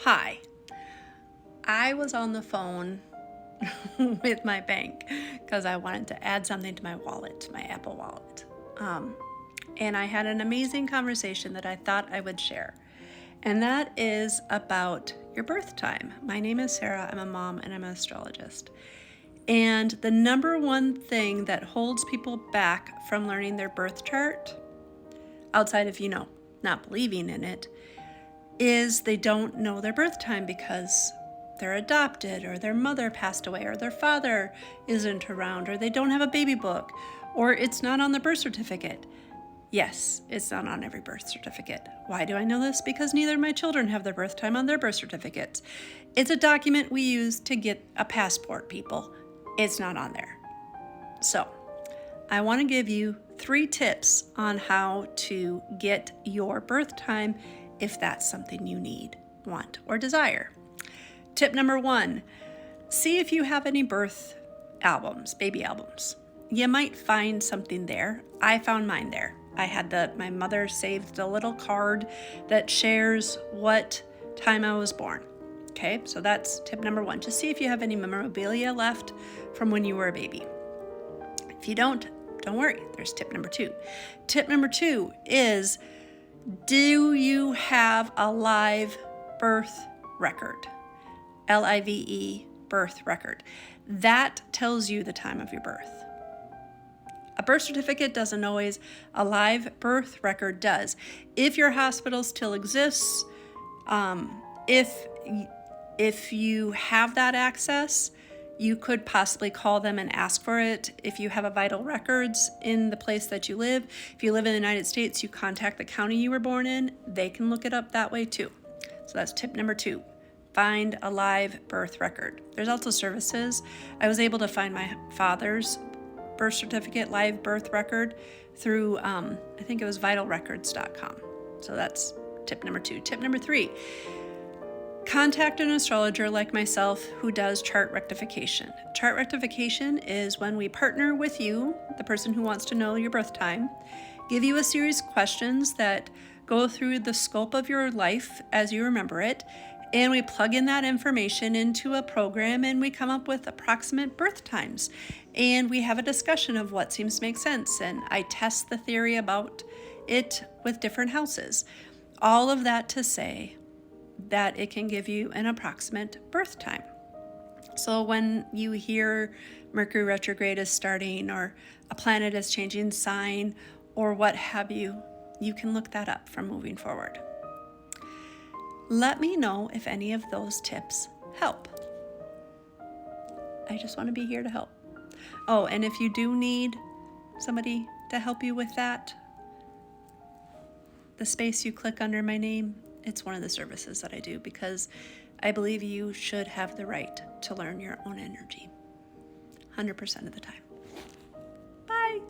Hi, I was on the phone with my bank because I wanted to add something to my wallet, my Apple Wallet. And I had an amazing conversation that I thought I would share. And that is about your birth time. My name is Sarah. I'm a mom and I'm an astrologist. And the number one thing that holds people back from learning their birth chart, outside of, not believing in it, is they don't know their birth time because they're adopted, or their mother passed away, or their father isn't around, or they don't have a baby book, or it's not on the birth certificate. Yes, it's not on every birth certificate. Why do I know this? Because neither of my children have their birth time on their birth certificates. It's a document we use to get a passport, people. It's not on there. So, I want to give you 3 tips on how to get your birth time if that's something you need, want, or desire. Tip number 1, see if you have any birth albums, baby albums. You might find something there. I found mine there. I had my mother saved a little card that shares what time I was born. Okay, so that's tip number 1. Just see if you have any memorabilia left from when you were a baby. If you don't worry, there's tip number 2. Tip number 2 is, do you have a live birth record? LIVE, birth record. That tells you the time of your birth. A birth certificate doesn't always, a live birth record does. If your hospital still exists, if you have that access, you could possibly call them and ask for it. If you have a vital records in the place that you live, if you live in the United States, you contact the county you were born in. They can look it up that way too. So that's tip number 2. Find a live birth record. There's also services. I was able to find my father's birth certificate, live birth record, through, I think it was vitalrecords.com. So that's tip number 2. Tip number 3, contact an astrologer like myself who does chart rectification. Chart rectification is when we partner with you, the person who wants to know your birth time, give you a series of questions that go through the scope of your life as you remember it, and we plug in that information into a program and we come up with approximate birth times. And we have a discussion of what seems to make sense, and I test the theory about it with different houses. All of that to say that it can give you an approximate birth time. So when you hear Mercury retrograde is starting, or a planet is changing sign, or what have you, you can look that up for moving forward. Let me know if any of those tips help. I just want to be here to help. Oh, and if you do need somebody to help you with that, the space you click under my name, it's one of the services that I do, because I believe you should have the right to learn your own energy 100% of the time. Bye.